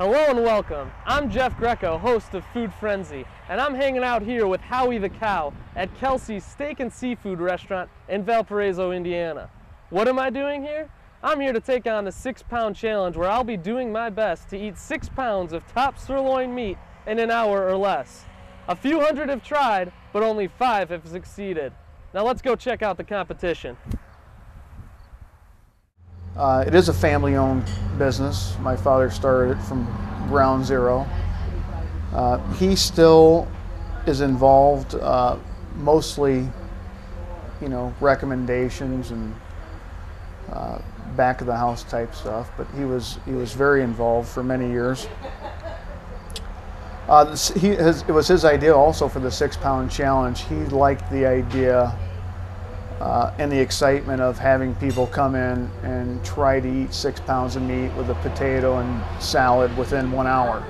Hello and welcome. I'm Jeff Greco, host of Food Frenzy, and I'm hanging out here with Howie the Cow at Kelsey's Steak and Seafood restaurant in Valparaiso, Indiana. What am I doing here? I'm here to take on the 6-pound challenge where I'll be doing my best to eat 6 pounds of top sirloin meat in an hour or less. A few hundred have tried, but only 5 have succeeded. Now let's go check out the competition. It is a family-owned business. My father started it from ground zero. He still is involved, mostly, recommendations and back of the house type stuff. But he was very involved for many years. It was his idea also for the 6-pound challenge. He liked the idea and the excitement of having people come in and try to eat 6 pounds of meat with a potato and salad within 1 hour.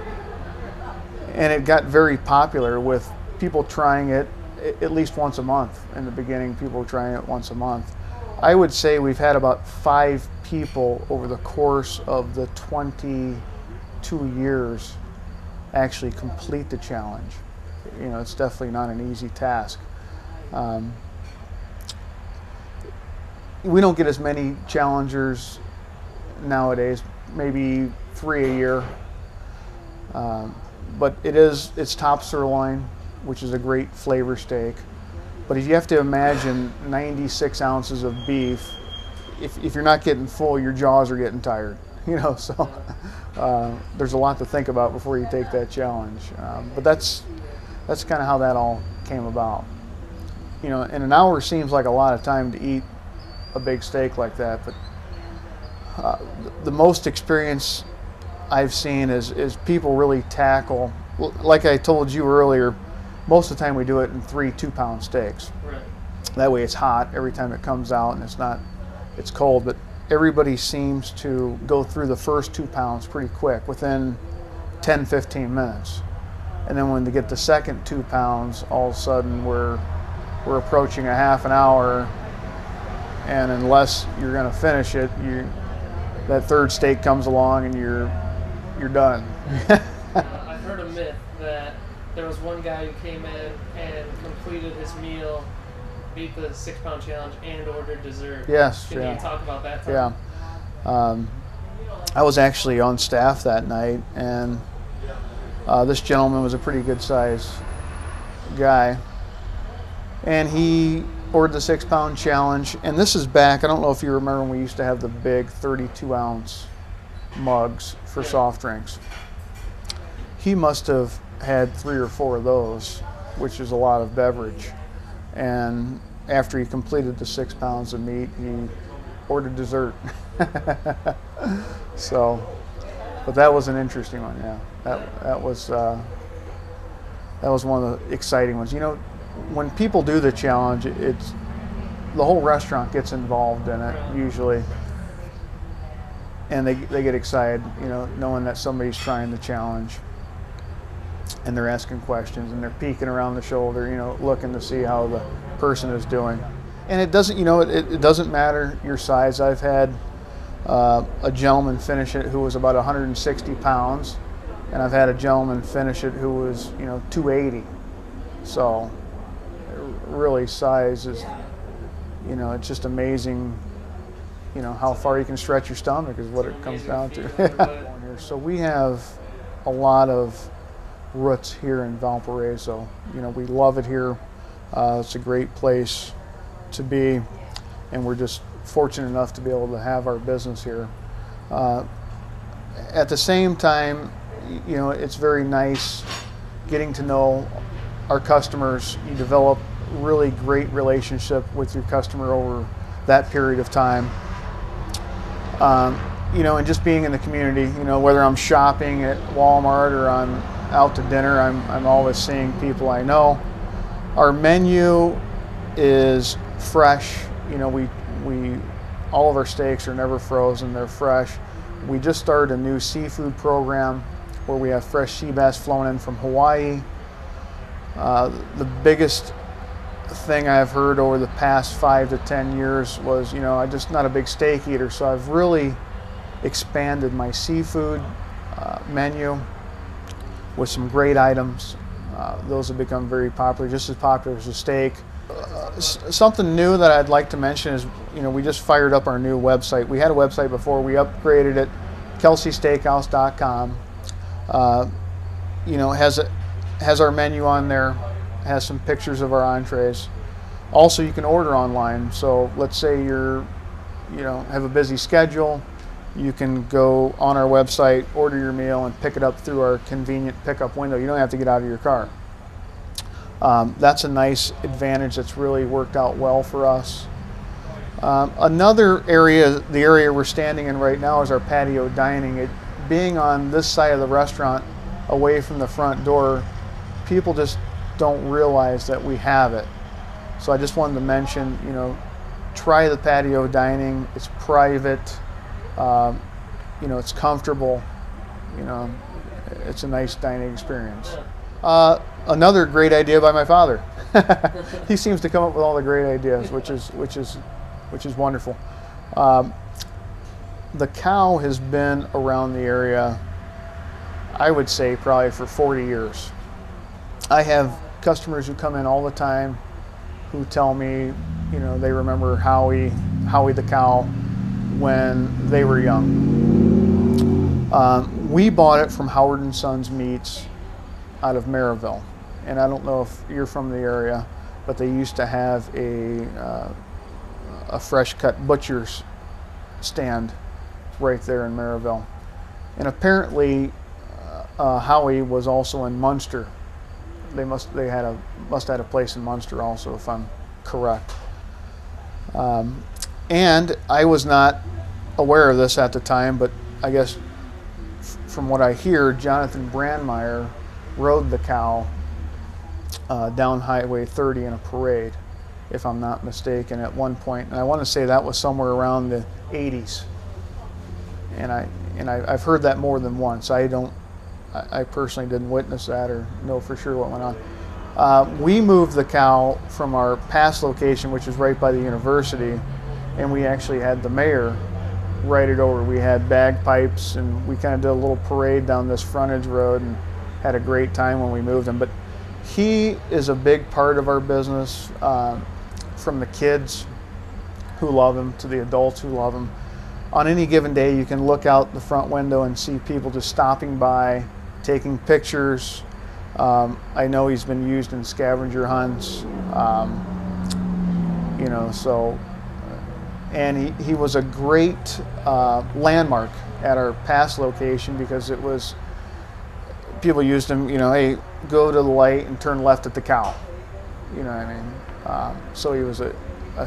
And it got very popular with people trying it at least once a month. In the beginning, people were trying it once a month. I would say we've had about 5 people over the course of the 22 years actually complete the challenge. It's definitely not an easy task. We don't get as many challengers nowadays, maybe 3 a year. But it's top sirloin, which is a great flavor steak. But if you have to imagine 96 ounces of beef, if you're not getting full, your jaws are getting tired. So there's a lot to think about before you take that challenge. But that's kind of how that all came about. And an hour seems like a lot of time to eat a big steak like that, but the most experience I've seen is people really tackle, like I told you earlier, most of the time we do it in 3 2-pound steaks. Right. That way it's hot every time it comes out and it's cold, but everybody seems to go through the first 2 pounds pretty quick, within 10-15 minutes. And then when they get the second 2 pounds, all of a sudden we're approaching a half an hour. And unless you're going to finish it, that third steak comes along and you're done. I've heard a myth that there was one guy who came in and completed his meal, beat the 6-pound challenge, and ordered dessert. Yes. Can you talk about that time? Yeah. I was actually on staff that night, and this gentleman was a pretty good size guy, and he ordered the 6-pound challenge. And this is back, I don't know if you remember when we used to have the big 32-ounce mugs for soft drinks. He must have had 3 or 4 of those, which is a lot of beverage. And after he completed the 6 pounds of meat, he ordered dessert. But that was an interesting one. Yeah, that was one of the exciting ones. When people do the challenge, the whole restaurant gets involved in it usually, and they get excited, knowing that somebody's trying the challenge, and they're asking questions and they're peeking around the shoulder, looking to see how the person is doing. And it doesn't, it doesn't matter your size. I've had a gentleman finish it who was about 160 pounds, and I've had a gentleman finish it who was 280. So really, size is, it's just amazing, how far you can stretch your stomach is what it comes down to. So we have a lot of roots here in Valparaiso. We love it here. It's a great place to be, and we're just fortunate enough to be able to have our business here. At the same time, it's very nice getting to know our customers. You develop really great relationship with your customer over that period of time. And just being in the community, whether I'm shopping at Walmart or I'm out to dinner, I'm always seeing people I know. Our menu is fresh. All of our steaks are never frozen, they're fresh. We just started a new seafood program where we have fresh sea bass flown in from Hawaii. The biggest thing I've heard over the past 5 to 10 years was, I'm just not a big steak eater, so I've really expanded my seafood. menu with some great items. Those have become very popular, just as popular as the steak. Something new that I'd like to mention is, we just fired up our new website. We had a website before, we upgraded it, KelseySteakhouse.com. Has our menu on there, has some pictures of our entrees. Also, you can order online. So let's say have a busy schedule, you can go on our website, order your meal, and pick it up through our convenient pickup window. You don't have to get out of your car. That's a nice advantage that's really worked out well for us. Another area, the area we're standing in right now, is our patio dining. It being on this side of the restaurant, away from the front door, people just don't realize that we have it. So I just wanted to mention, try the patio dining. It's private, it's comfortable, it's a nice dining experience. Another great idea by my father. He seems to come up with all the great ideas, which is wonderful. The Cow has been around the area, I would say, probably for 40 years. I have customers who come in all the time who tell me, they remember Howie the Cow when they were young. We bought it from Howard & Sons Meats out of Maryville. And I don't know if you're from the area, but they used to have a fresh cut butcher's stand right there in Maryville. And apparently Howie was also in Munster. They must have had a place in Munster also, if I'm correct. And I was not aware of this at the time, but I guess from what I hear, Jonathan Brandmeier rode the Cow down Highway 30 in a parade, if I'm not mistaken, at one point. And I want to say that was somewhere around the 80s. And I've heard that more than once. I personally didn't witness that or know for sure what went on. We moved the Cow from our past location, which is right by the university, and we actually had the mayor ride it over. We had bagpipes, and we kind of did a little parade down this frontage road and had a great time when we moved him. But he is a big part of our business, from the kids who love him to the adults who love him. On any given day, you can look out the front window and see people just stopping by, taking pictures. I know he's been used in scavenger hunts, and he was a great landmark at our past location, because it was, people used him, hey, go to the light and turn left at the Cow. You know what I mean? So he was a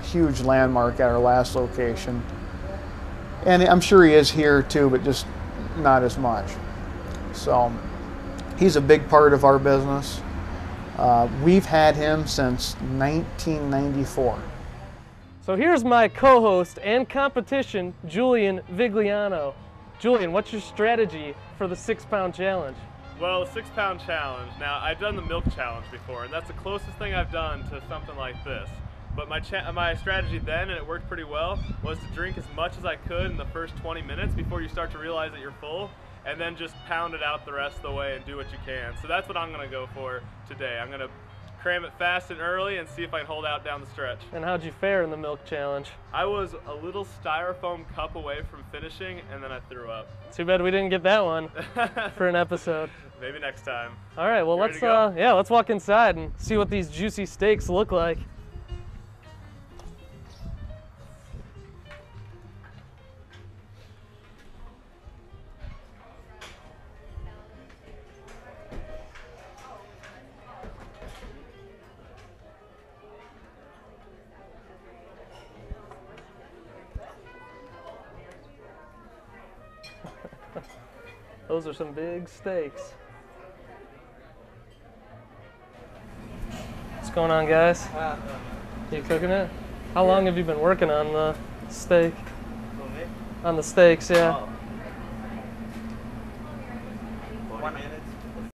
huge landmark at our last location. And I'm sure he is here too, but just not as much. So he's a big part of our business. We've had him since 1994. So here's my co-host and competition, Julian Vigliano. Julian, what's your strategy for the 6-pound challenge? Well, the 6-pound challenge, now I've done the milk challenge before, and that's the closest thing I've done to something like this. But my strategy then, and it worked pretty well, was to drink as much as I could in the first 20 minutes before you start to realize that you're full, and then just pound it out the rest of the way and do what you can. So that's what I'm going to go for today. I'm going to cram it fast and early and see if I can hold out down the stretch. And how'd you fare in the milk challenge? I was a little styrofoam cup away from finishing, and then I threw up. Too bad we didn't get that one for an episode. Maybe next time. All right, well, let's walk inside and see what these juicy steaks look like. Those are some big steaks. What's going on, guys? You cooking it? How long have you been working on the steak? On the steaks, yeah.